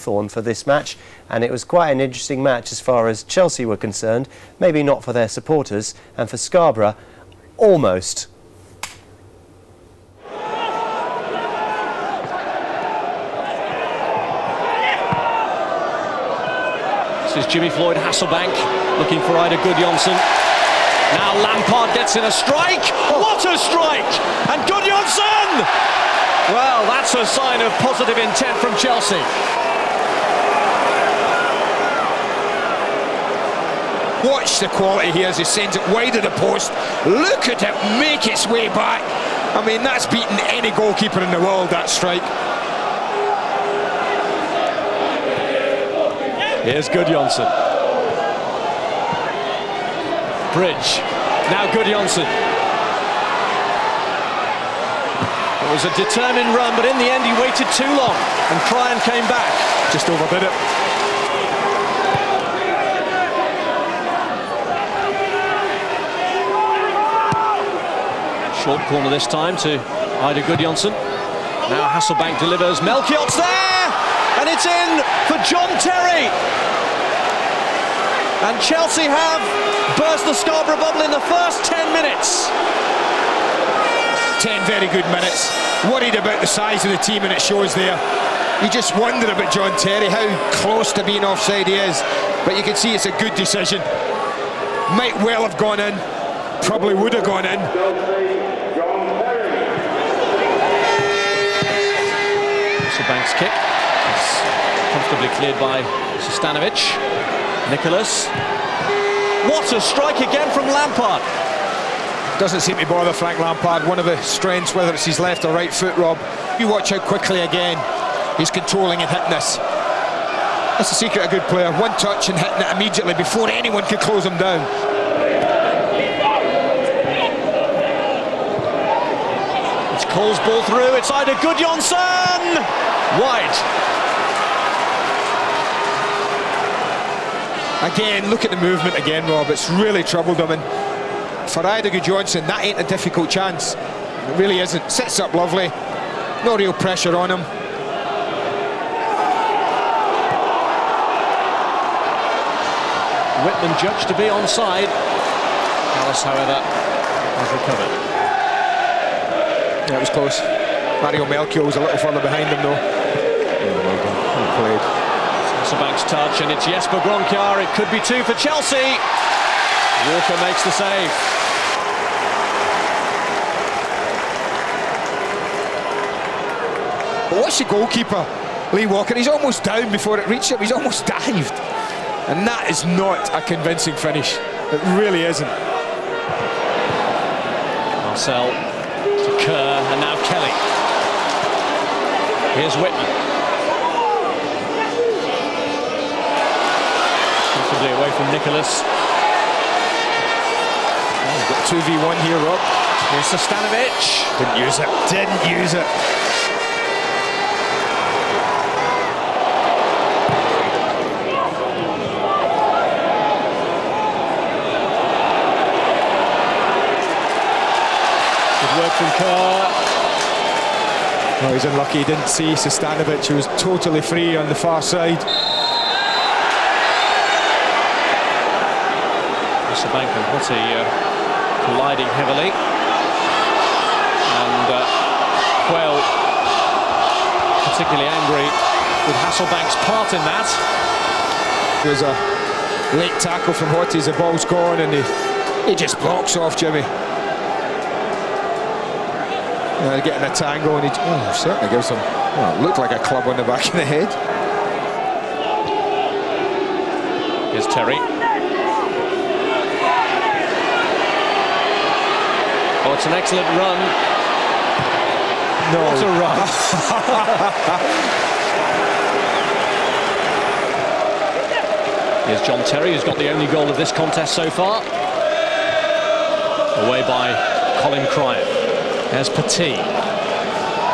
Thorn for this match, and it was quite an interesting match as far as Chelsea were concerned. Maybe not for their supporters, and for Scarborough, almost. This is Jimmy Floyd Hasselbank looking for Ida Gudjonsson. Now Lampard gets in a strike. What a strike! And Gudjonsson! Well, that's a sign of positive intent from Chelsea. Watch the quality here as he sends it wide of the post. Look at it make its way back. I mean, that's beaten any goalkeeper in the world, that strike. Here's Gudjonsson. Bridge. Now Gudjonsson. It was a determined run, but in the end he waited too long, and Cryan came back. Just overdid it. Short corner this time to Ida Gudjonsson. Now Hasselbank delivers. Melchiot's there! And it's in for John Terry! And Chelsea have burst the Scarborough bubble in the first 10 minutes. 10 very good minutes. Worried about the size of the team, and it shows there. You just wonder about John Terry, how close to being offside he is. But you can see it's a good decision. Might well have gone in. Probably would have gone in. Hasselbank's kick is comfortably cleared by Stanovic. Nicholas. What a strike again from Lampard. Doesn't seem to bother Frank Lampard. One of the strengths, whether it's his left or right foot, Rob. You watch how quickly again he's controlling and hitting this. That's the secret of a good player. One touch and hitting it immediately before anyone could close him down. It's Cole's ball through. It's Ida Gudjonsson! Wide. Again, look at the movement again, Rob. It's really troubled him. And for Ida Gudjonsson, that ain't a difficult chance. It really isn't. Sits up lovely. No real pressure on him. Whitman judged to be onside. Alice, however, has recovered. Yeah, it was close. Mario Melchior was a little further behind him, though. Well done. Well played. Hasselbank's touch, and it's Jesper Gronkjar. It could be two for Chelsea. Walker makes the save. But watch the goalkeeper, Lee Walker. He's almost down before it reached him. He's almost dived. And that is not a convincing finish. It really isn't. Marcel to Kerr, and now Kelly. Here's Whitman. Comfortably away from Nicholas. Oh, we've got 2v1 here, Rob. Here's Stanovic. Didn't use it. Didn't use it. Good work from Kerr. Oh, he's unlucky. He didn't see Stanovic, who was totally free on the far side. Hasselbank and Hutty colliding heavily. And Quayle particularly angry with Hasselbank's part in that. There's a late tackle from Hutty as the ball's gone, and he just blocks off Jimmy. Getting a tango, and he certainly gives him, well, it looked like a club on the back of the head. Here's Terry. Oh, it's an excellent run. No. What a run. Here's John Terry, who's got the only goal of this contest so far. Away by Colin Cryan. There's Petit.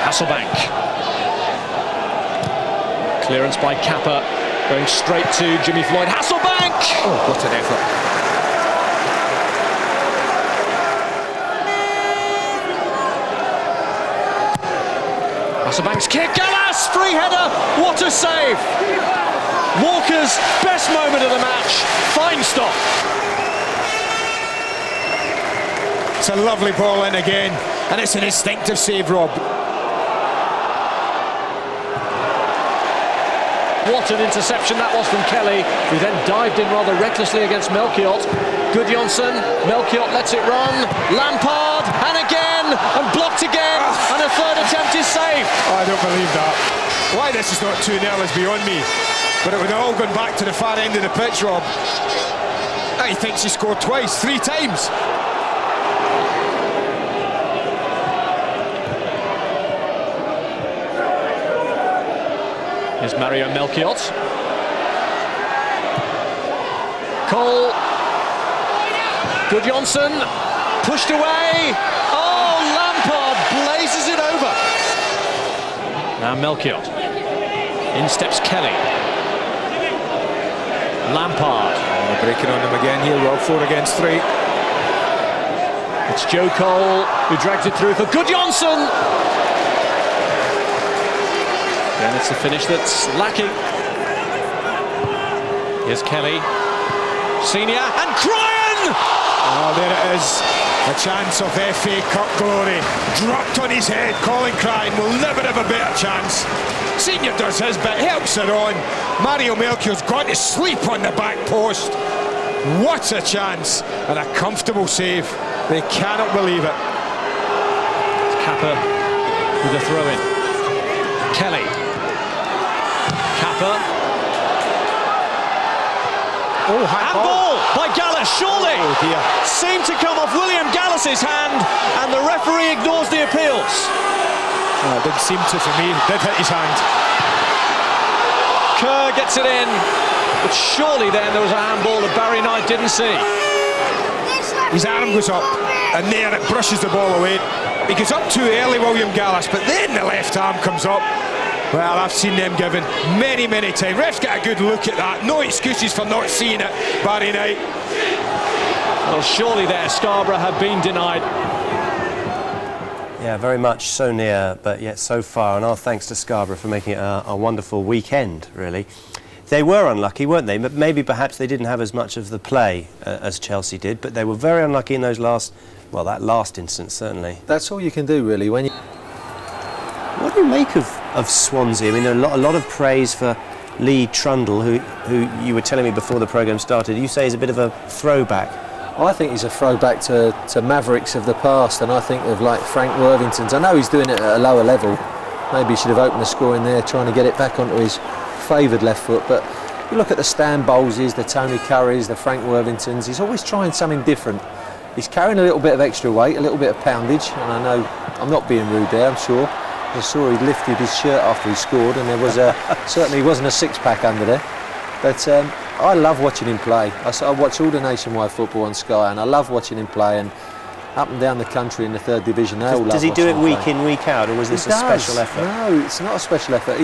Hasselbank. Clearance by Kappa. Going straight to Jimmy Floyd. Hasselbank! Oh, what an effort. Hasselbank's kick. Gallas! Yes, free header, what a save! Walker's best moment of the match, fine stop. It's a lovely ball in again, and it's an instinctive save, Rob. What an interception that was from Kelly, who then dived in rather recklessly against Melchiot. Gudjonsson, Melchiot lets it run, Lampard, and again, and blocked again, and a third attempt is saved. Oh, I don't believe that. Why this is not 2-0 is beyond me. But it would have all gone back to the far end of the pitch, Rob. He thinks he scored twice, 3 times. Here's Mario Melchiot. Cole. Gudjonsson. Pushed away. Oh, Lampard blazes it over. Now Melchiot. In steps Kelly. Lampard. Oh, they're breaking on them again here, Rob. 4 against 3. It's Joe Cole who drags it through for Gudjonsson. And it's the finish that's lacking. Here's Kelly. Senior and Cryan! Oh, there it is. A chance of FA Cup glory. Dropped on his head. Colin Cryan will never have a better chance. Senior does his bit, helps it on. Mario Melchior's got to sleep on the back post. What a chance. And a comfortable save. They cannot believe it. It's Kappa with a throw-in. Kelly. Kappa. Oh, handball by Gallas, surely. Oh dear. Seemed to come off William Gallas's hand, and the referee ignores the appeals. Oh, it didn't seem to for me. It did hit his hand. Kerr gets it in, but surely then there was a handball that Barry Knight didn't see. His arm goes up, and there it brushes the ball away. He goes up too early, William Gallas, but then the left arm comes up. Well, I've seen them given many, many times. Ref's got a good look at that. No excuses for not seeing it, Barry Knight. Well, surely there, Scarborough have been denied. Yeah, very much so near, but yet so far. And our thanks to Scarborough for making it a wonderful weekend, really. They were unlucky, weren't they? But maybe perhaps they didn't have as much of the play as Chelsea did, but they were very unlucky in those that last instance, certainly. That's all you can do, really. When you... What do you make of Swansea? I mean, a lot of praise for Lee Trundle, who you were telling me before the programme started. You say is a bit of a throwback. I think he's a throwback to Mavericks of the past, and I think of like Frank Worthington's. I know he's doing it at a lower level. Maybe he should have opened the score in there, trying to get it back onto his favoured left foot. But you look at the Stan Bowleses, the Tony Currys, the Frank Worthingtons. He's always trying something different. He's carrying a little bit of extra weight, a little bit of poundage, and I know I'm not being rude there. I'm sure. I saw he lifted his shirt after he scored, and there was certainly wasn't a six-pack under there. But I love watching him play. I watch all the nationwide football on Sky, and I love watching him play. And up and down the country in the 3rd division, they all love Does he do it week play. in, week out, or was this a special effort? No, it's not a special effort.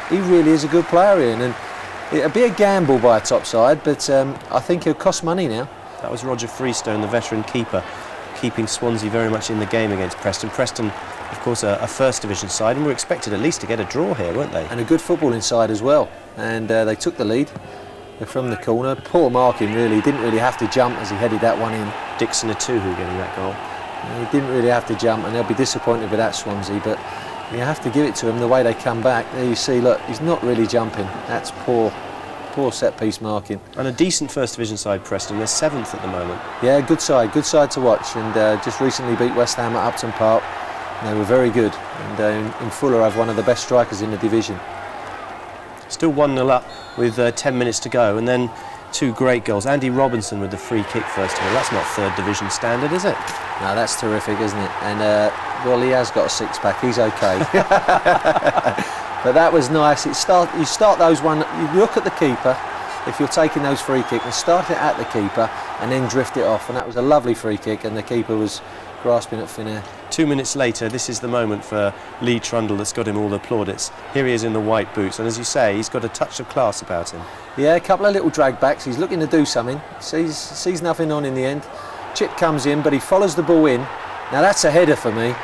He really is a good player, Ian, and it'd be a gamble by a top side, but I think it'll cost money now. That was Roger Freestone, the veteran keeper, keeping Swansea very much in the game against Preston. Preston, of course, a 1st division side, and were expected at least to get a draw here, weren't they? And a good footballing side as well. And they took the lead from the corner. Poor marking, really. He didn't really have to jump as he headed that one in. Dixon Atuhu getting that goal. He didn't really have to jump, and they'll be disappointed with that, Swansea. But you have to give it to him the way they come back. There you see, look, he's not really jumping. That's poor set-piece marking. And a decent 1st division side, Preston. They're 7th at the moment. Yeah, good side to watch. And just recently beat West Ham at Upton Park. They were very good. And in Fuller have one of the best strikers in the division. Still 1-0 up with 10 minutes to go, and then 2 great goals. Andy Robinson with the free kick first of all. That's not 3rd division standard, is it? No, that's terrific, isn't it? And well, he has got a six-pack. He's okay. But that was nice. You start those one. You look at the keeper. If you're taking those free kicks, and start it at the keeper and then drift it off. And that was a lovely free kick, and the keeper was grasping at thin air. 2 minutes later, this is the moment for Lee Trundle that's got him all the plaudits. Here he is in the white boots, and as you say, he's got a touch of class about him. Yeah, a couple of little drag backs. He's looking to do something. Sees nothing on in the end. Chip comes in, but he follows the ball in. Now that's a header for me,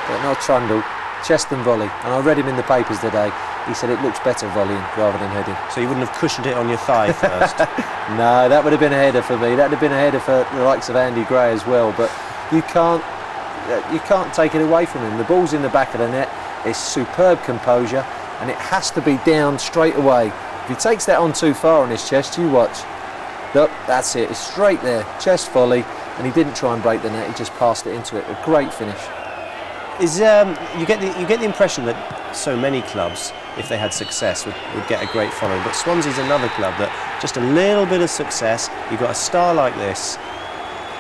but not Trundle. Chest and volley, and I read him in the papers today. he said it looks better volleying rather than heading. So you wouldn't have cushioned it on your thigh first? No, that would have been a header for me. That would have been a header for the likes of Andy Gray as well. But you can't take it away from him. The ball's in the back of the net. It's superb composure, and it has to be down straight away. If he takes that on too far on his chest, you watch. Look, that's it. It's straight there, chest volley, and he didn't try and break the net. He just passed it into it. A great finish. You get the impression that so many clubs, if they had success, would get a great following. But Swansea's another club that just a little bit of success. You've got a star like this.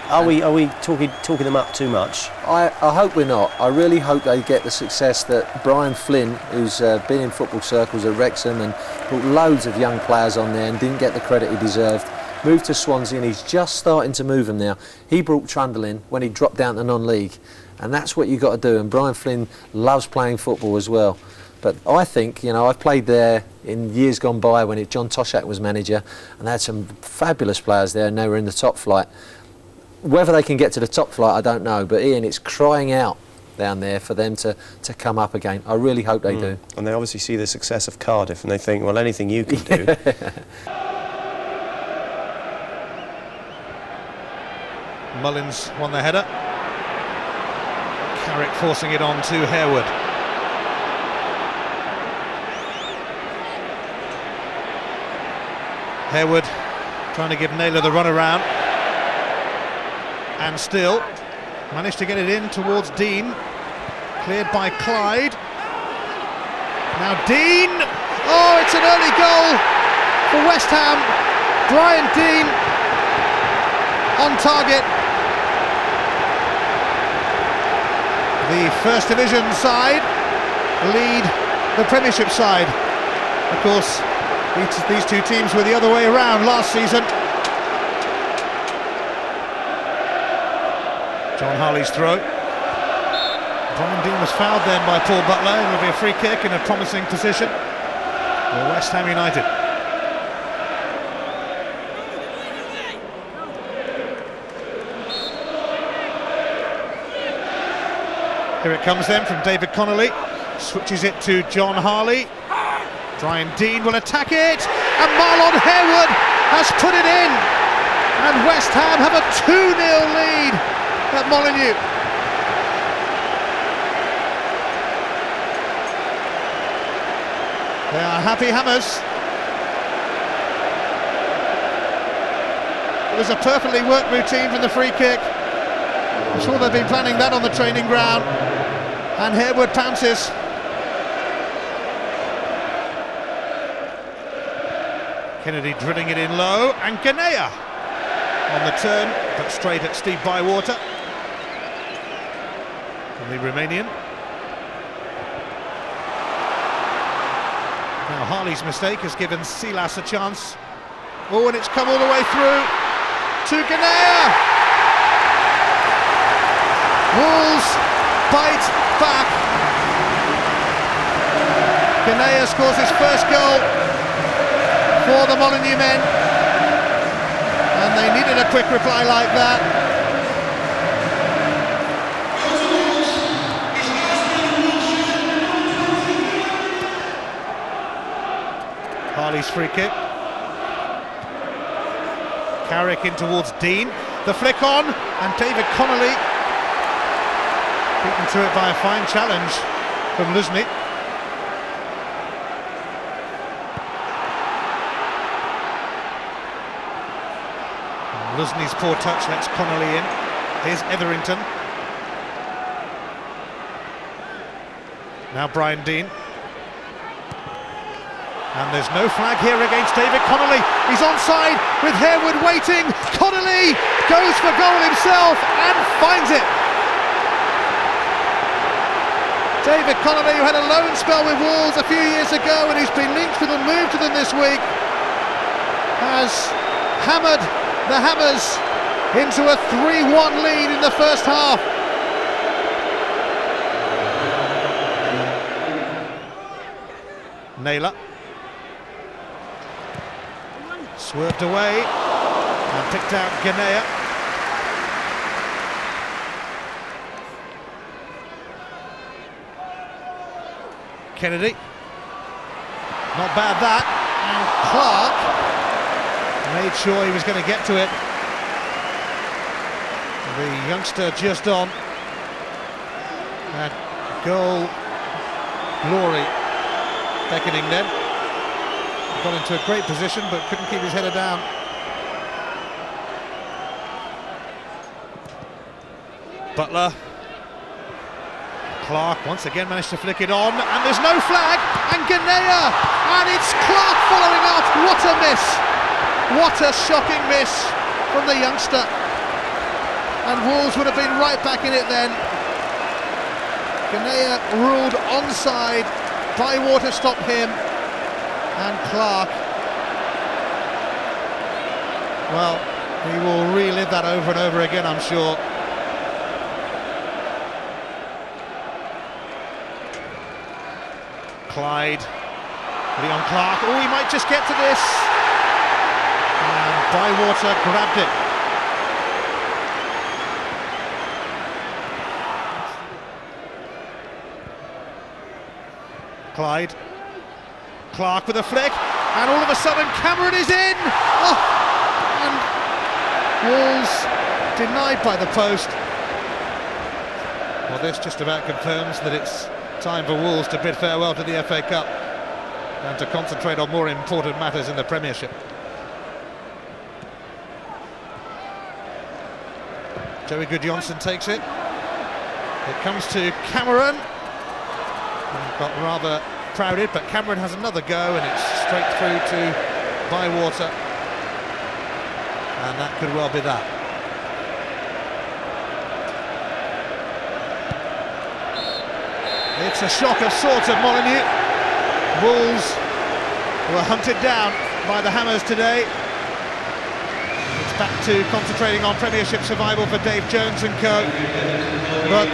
Are we talking them up too much? I hope we're not. I really hope they get the success that Brian Flynn, who's been in football circles at Wrexham and brought loads of young players on there and didn't get the credit he deserved, moved to Swansea, and he's just starting to move them now. He brought Trundle in when he dropped down to non-league, and that's what you've got to do. And Brian Flynn loves playing football as well. But I think, I've played there in years gone by when John Toshak was manager, and they had some fabulous players there, and they were in the top flight. Whether they can get to the top flight, I don't know. But Ian, it's crying out down there for them to come up again. I really hope they do. And they obviously see the success of Cardiff, and they think, well, anything you can do. Mullins won the header. Carrick forcing it on to Harewood. Harewood trying to give Naylor the run around, and still managed to get it in towards Dean. Cleared by Clyde. Now Dean! Oh, it's an early goal for West Ham. Brian Dean on target. The First Division side lead the Premiership side. Of course, these two teams were the other way around last season. John Harley's throw. Brian Dean was fouled then by Paul Butler. It will be a free kick in a promising position for West Ham United. Here it comes then from David Connolly. Switches it to John Harley. Brian Dean will attack it, and Marlon Harewood has put it in, and West Ham have a 2-0 lead at Molineux. They are happy hammers. It was a perfectly worked routine from the free kick. I'm sure they've been planning that on the training ground. And Harewood pounces. Kennedy drilling it in low, and Ganea on the turn, but straight at Steve Bywater. From the Romanian. Now Harley's mistake has given Silas a chance. Oh, and it's come all the way through to Ganea. Wolves bite back. Ganea scores his first goal for the Molineux men, and they needed a quick reply like that. Harley's free kick. Carrick in towards Dean. The flick on, and David Connolly beaten to it by a fine challenge from Luzny. Luzny's poor touch lets Connolly in. Here's Etherington. Now Brian Dean. And there's no flag here against David Connolly. He's onside with Harewood waiting. Connolly goes for goal himself and finds it. David Connolly, who had a loan spell with Wolves a few years ago and he's been linked with a move to them this week, has hammered the Hammers into a 3-1 lead in the first half. Naylor swerved away and picked out Ganea. Kennedy Not bad that. And Clark made sure he was going to get to it. The youngster just on. Had goal glory beckoning then. Got into a great position but couldn't keep his header down. Butler. Clark once again managed to flick it on, and there's no flag, and Ganea, and it's Clark following up. What a miss! What a shocking miss from the youngster. And Wolves would have been right back in it then. Ganea ruled onside. Bywater stopped him, and Clark, well, he will relive that over and over again, I'm sure. Clyde, Leon Clark, oh, he might just get to this, and Bywater grabbed it. Clyde, Clark with a flick, and all of a sudden Cameron is in! Oh, and Wolves denied by the post. Well, this just about confirms that it's time for Wolves to bid farewell to the FA Cup and to concentrate on more important matters in the Premiership. Joey Goodjohnson takes it. It comes to Cameron. Got rather crowded, but Cameron has another go, and it's straight through to Bywater, and that could well be that. It's a shock of sorts at Molineux. Wolves were hunted down by the Hammers today. It's back to concentrating on Premiership survival for Dave Jones and co. But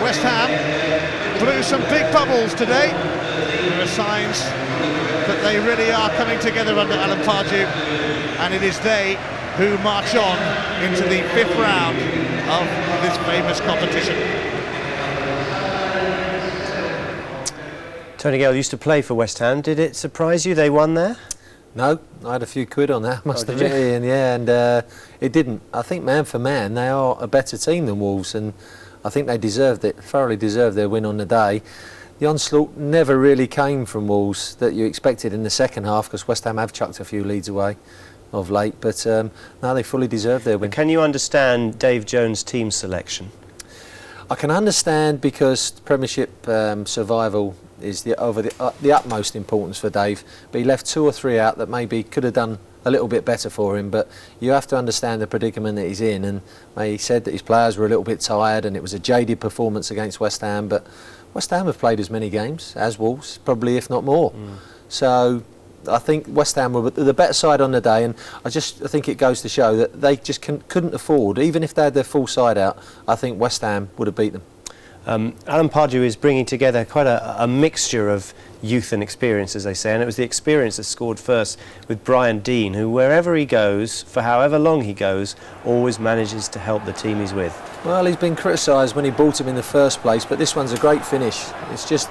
West Ham blew some big bubbles today. There are signs that they really are coming together under Alan Pardew, and it is they who march on into the 5th round of this famous competition. Tony Gale used to play for West Ham. Did it surprise you they won there? No, I had a few quid on that, must did admit, you? Ian, yeah, and it didn't. I think man for man, they are a better team than Wolves, and I think they deserved it, thoroughly deserved their win on the day. The onslaught never really came from Wolves that you expected in the second half, because West Ham have chucked a few leads away of late, but now they fully deserved their win. Can you understand Dave Jones' team selection? I can understand, because Premiership survival is the utmost importance for Dave, but he left 2 or 3 out that maybe could have done a little bit better for him, but you have to understand the predicament that he's in, and he said that his players were a little bit tired and it was a jaded performance against West Ham, but West Ham have played as many games as Wolves, probably if not more. So I think West Ham were the better side on the day, and I think it goes to show that they just couldn't afford, even if they had their full side out, I think West Ham would have beat them. Alan Pardew is bringing together quite a mixture of youth and experience, as they say, and it was the experience that scored first with Brian Deane, who wherever he goes, for however long he goes, always manages to help the team he's with. Well, he's been criticised when he brought him in the first place, but this one's a great finish. It's just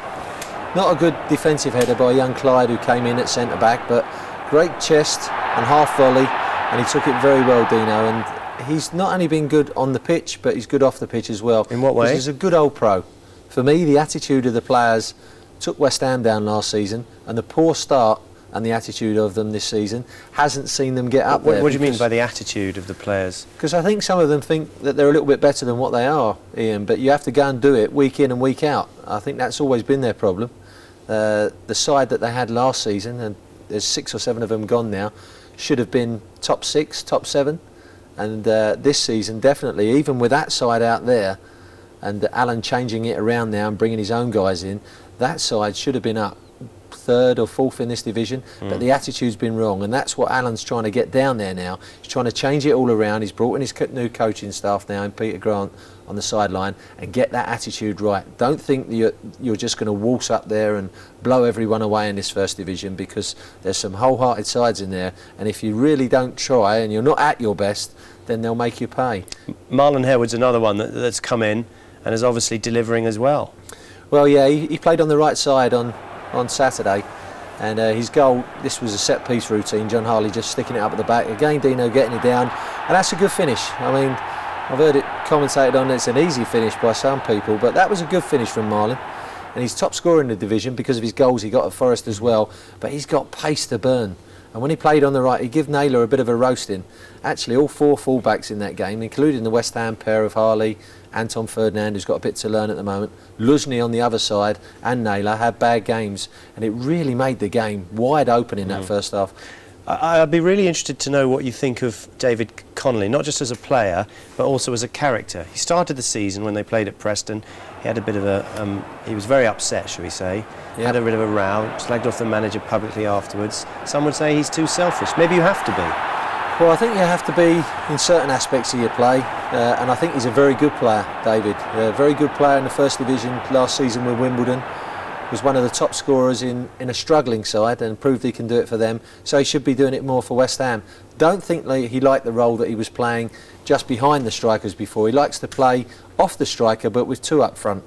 not a good defensive header by young Clyde, who came in at centre-back, but great chest and half volley, and he took it very well, Dino, and he's not only been good on the pitch, but he's good off the pitch as well. In what way? He's a good old pro. For me, the attitude of the players took West Ham down last season, and the poor start and the attitude of them this season hasn't seen them get up there. What do you mean by the attitude of the players? Because I think some of them think that they're a little bit better than what they are, Ian, but you have to go and do it week in and week out. I think that's always been their problem. The side that they had last season, and there's 6 or 7 of them gone now, should have been top 6, top 7. And this season, definitely, even with that side out there, and Alan changing it around now and bringing his own guys in, that side should have been up 3rd or 4th in this division, but the attitude's been wrong, and that's what Alan's trying to get down there now. He's trying to change it all around. He's brought in his new coaching staff now, and Peter Grant on the sideline, and get that attitude right. Don't think that you're just going to waltz up there and blow everyone away in this first division, because there's some wholehearted sides in there, and if you really don't try and you're not at your best, then they'll make you pay. Marlon Harewood's another one that's come in and is obviously delivering as well. Well, yeah, he played on the right side on Saturday, And his goal, this was a set-piece routine, John Harley just sticking it up at the back. Again, Dino getting it down, and that's a good finish. I mean, I've heard it commentated on, it's an easy finish by some people, but that was a good finish from Marlin. And he's top scorer in the division because of his goals he got at Forest as well, but he's got pace to burn. And when he played on the right, he gave Naylor a bit of a roasting. Actually, all 4 fullbacks in that game, including the West Ham pair of Harley, Anton Ferdinand, who's got a bit to learn at the moment, Luzny on the other side, and Naylor had bad games, and it really made the game wide open in that first half. I'd be really interested to know what you think of David Connolly, not just as a player, but also as a character. He started the season when they played at Preston. He had a bit of a... he was very upset, shall we say. He had a bit of a row, slagged off the manager publicly afterwards. Some would say he's too selfish. Maybe you have to be. Well, I think you have to be in certain aspects of your play, and I think he's a very good player, David. A very good player in the First Division last season with Wimbledon. Was one of the top scorers in a struggling side and proved he can do it for them, so he should be doing it more for West Ham. Don't think he liked the role that he was playing just behind the strikers before. He likes to play off the striker but with 2 up front.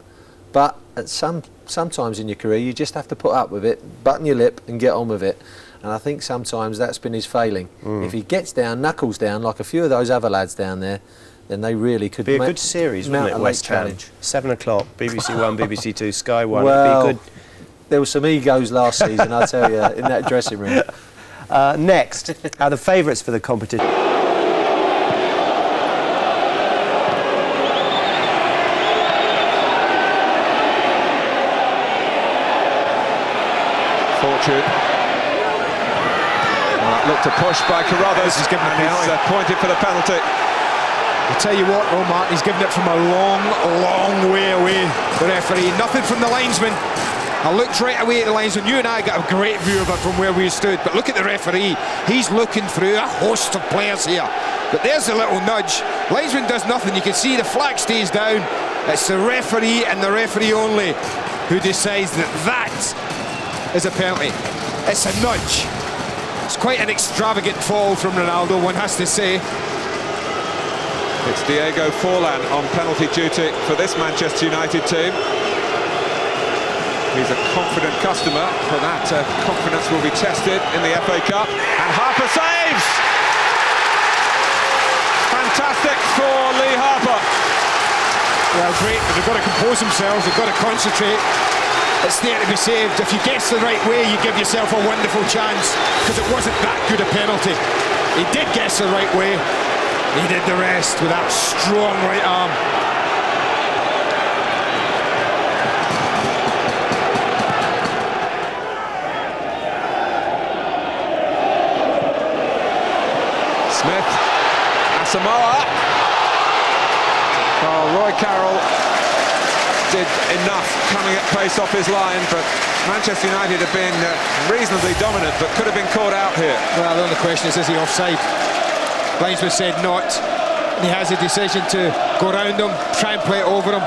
But at sometimes in your career you just have to put up with it, button your lip and get on with it. And I think sometimes that's been his failing. If he gets down, knuckles down, like a few of those other lads down there, then they really could be a good series, wouldn't it, West Ham? 7 o'clock, BBC 1, BBC 2, Sky 1. Well, it'd be good. There were some egos last season, I tell you, in that dressing room. Next, are the favourites for the competition. Fortune. Looked to push by Carruthers. He's given it pointed for the penalty. I'll tell you what, though, Martin, he's given it from a long, long way away, the referee. Nothing from the linesman. I looked right away at the linesman. You and I got a great view of it from where we stood, but look at the referee. He's looking through a host of players here. But there's a little nudge. Linesman does nothing. You can see the flag stays down. It's the referee and the referee only who decides that that is a penalty. It's a nudge. It's quite an extravagant fall from Ronaldo, one has to say. It's Diego Forlan on penalty duty for this Manchester United team. He's a confident customer, but that confidence will be tested in the FA Cup. And Harper saves! Fantastic for Lee Harper. Well, great, but they've got to compose themselves, they've got to concentrate. It's there to be saved. If you guess the right way, you give yourself a wonderful chance, because it wasn't that good a penalty. He did guess the right way. He did the rest with that strong right arm. Smith, Asamoah. Oh, Roy Carroll did enough coming at pace off his line, but Manchester United have been reasonably dominant, but could have been caught out here. Well, the only question is he offside? Linesman said not. He has a decision to go round him, try and play it over him.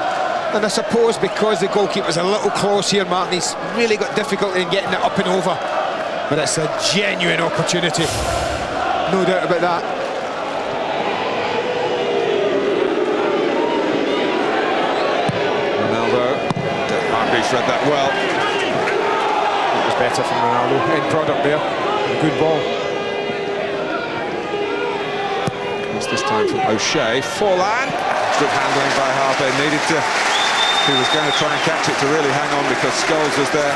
And I suppose because the goalkeeper's a little close here, Martin, he's really got difficulty in getting it up and over. But it's a genuine opportunity. No doubt about that. Hargreaves read that well. It was better from Ronaldo. End product there. A good ball. It's this time from O'Shea. Forlan. Good handling by Harper. Needed to... He was going to try and catch it to really hang on because Scholes was there.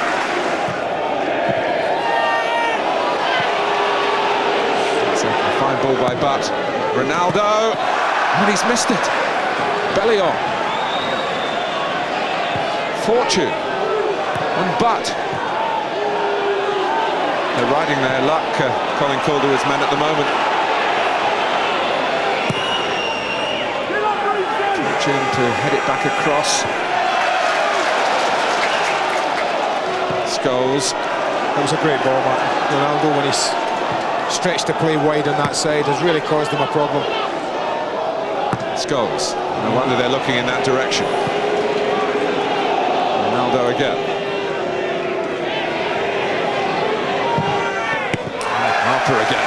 It's a fine ball by Butt. Ronaldo. And he's missed it. Belly on. Fortune and Butt. They're riding their luck, Colin Calderwood's men at the moment. Fortune to head it back across. Scholes. That was a great ball, Martin. Ronaldo, when he's stretched to play wide on that side, has really caused them a problem. Scholes. No wonder they're looking in that direction. Ronaldo again. Harper again.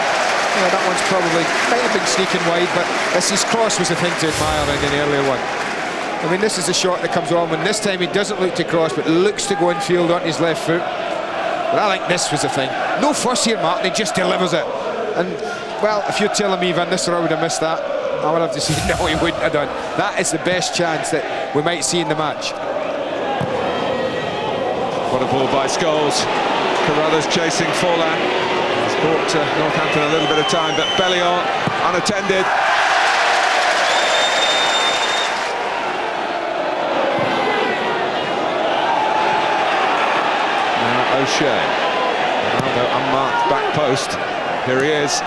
Yeah, that one's probably might have been sneaking wide, but his cross was the thing to admire in the earlier one. I mean, this is the shot that comes on when this time he doesn't look to cross, but looks to go in field on his left foot. But I think this was the thing. No fuss here, Martin, he just delivers it. And, well, if you're telling me Van Nistelrooy would have missed that, I would have to say, no, he wouldn't have done. That is the best chance that we might see in the match. What a ball by Scholes. Carruthers chasing Forlan. It's brought Northampton a little bit of time, but Bellion unattended. Now O'Shea. Ronaldo unmarked back post. Here he is.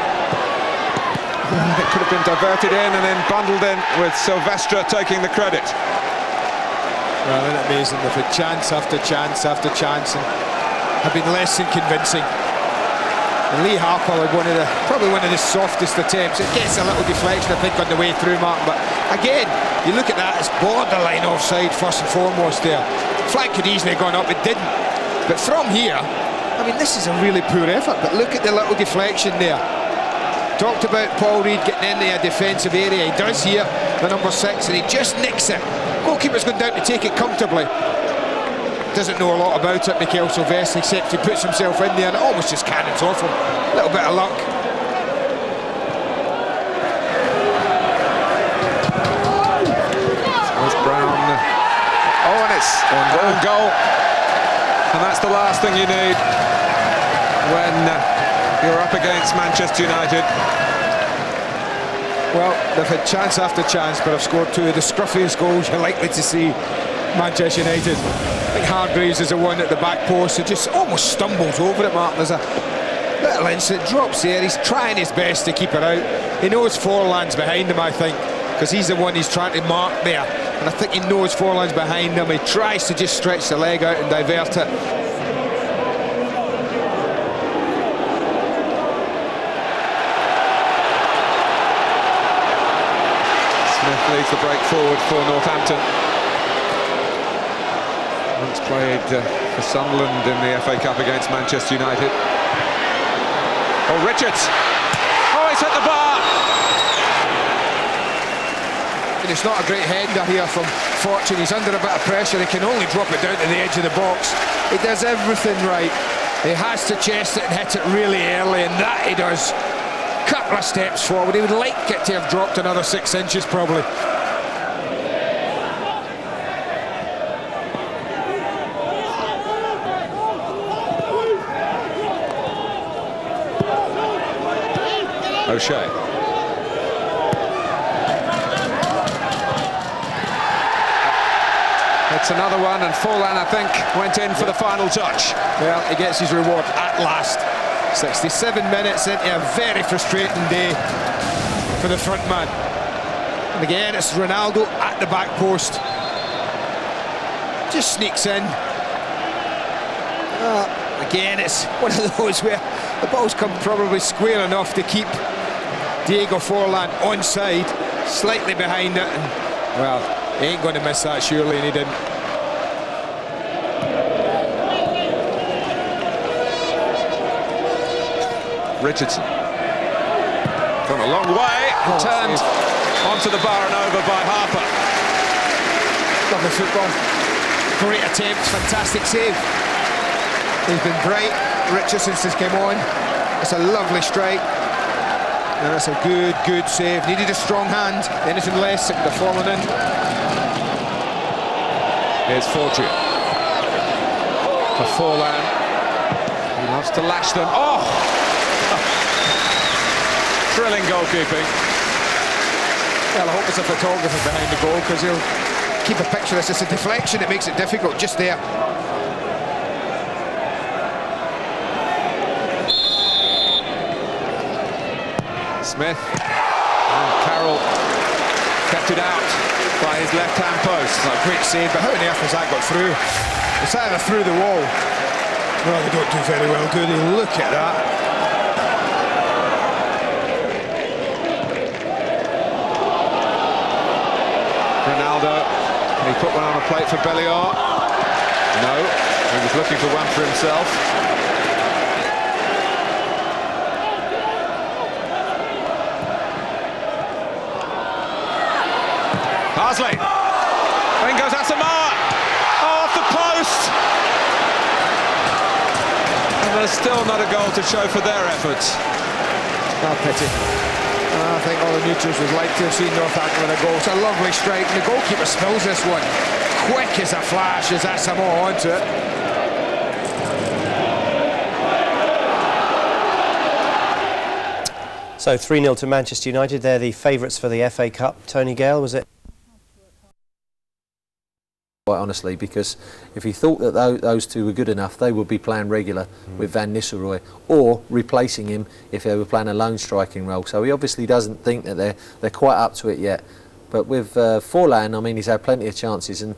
It could have been diverted in and then bundled in with Silvestre taking the credit. Well, isn't it amazing? They've had chance after chance after chance and have been less than convincing. And Lee Harper had probably one of the softest attempts. It gets a little deflection, I think, on the way through, Martin. But again, you look at that, it's borderline offside first and foremost there. Flag could easily have gone up, it didn't. But from here, I mean, this is a really poor effort. But look at the little deflection there. Talked about Paul Reed getting into a defensive area. He does here, the number 6, and he just nicks it. Goalkeeper's going down to take it comfortably. Doesn't know a lot about it, Mikel Silvestre, except he puts himself in there and almost just cannons off him. A little bit of luck. There's Brown. Oh, and it's own goal. And that's the last thing you need when you're up against Manchester United. Well, they've had chance after chance, but have scored 2 of the scruffiest goals you're likely to see Manchester United. I think Hargreaves is the one at the back post who just almost stumbles over it, Martin. There's a little incident, drops there, he's trying his best to keep it out. He knows Forlan's behind him, I think, because he's the one he's trying to mark there. And I think he knows Forlan's behind him. He tries to just stretch the leg out and divert it. Leads the break forward for Northampton. Once played for Sunderland in the FA Cup against Manchester United. Oh, Richards! Oh, he's hit the bar! And it's not a great hander here from Fortune. He's under a bit of pressure. He can only drop it down to the edge of the box. He does everything right. He has to chest it and hit it really early, and that he does. Couple of steps forward. He would like it to have dropped another 6 inches probably. O'Shea. It's another one, and Forlan, I think, went in for the final touch. Well, he gets his reward at last. 67 minutes into a very frustrating day for the front man. And again, it's Ronaldo at the back post. Just sneaks in. Again, it's one of those where the ball's come probably square enough to keep Diego Forlan onside, slightly behind it. And, well, he ain't going to miss that surely, and he didn't. Richardson. Gone a long way, turned onto the bar and over by Harper. Lovely football. Great attempt, fantastic save. He's been bright, Richardson, since he came on. It's a lovely strike. And that's a good save. Needed a strong hand. Anything less, it could have fallen in. Here's Fortune. For Forlan. He loves to lash them. Oh! Thrilling goalkeeping. Well, I hope it's a photographer behind the goal, because he'll keep a picture of this. It's a deflection that makes it difficult, just there. Smith. And Carroll kept it out by his left-hand post. Well, great save, but how on earth has that got through? It's either through the wall. Well, they don't do very well, do they? Look at that. Ronaldo, he put one on a plate for Bellion. No, he was looking for one for himself. Harsley. In goes Asamoah. Oh, off the post. And there's still not a goal to show for their efforts. Oh, pity. I think all the neutrals would like to have seen Northampton with a goal. It's a lovely strike, and the goalkeeper spills this one. Quick as a flash as Asamoah onto it. So 3-0 to Manchester United. They're the favourites for the FA Cup. Tony Gale, was it? Quite honestly, because if he thought that those two were good enough, they would be playing regular with Van Nistelrooy, or replacing him if they were playing a lone striking role. So he obviously doesn't think that they're quite up to it yet. But with Forlan, I mean, he's had plenty of chances, and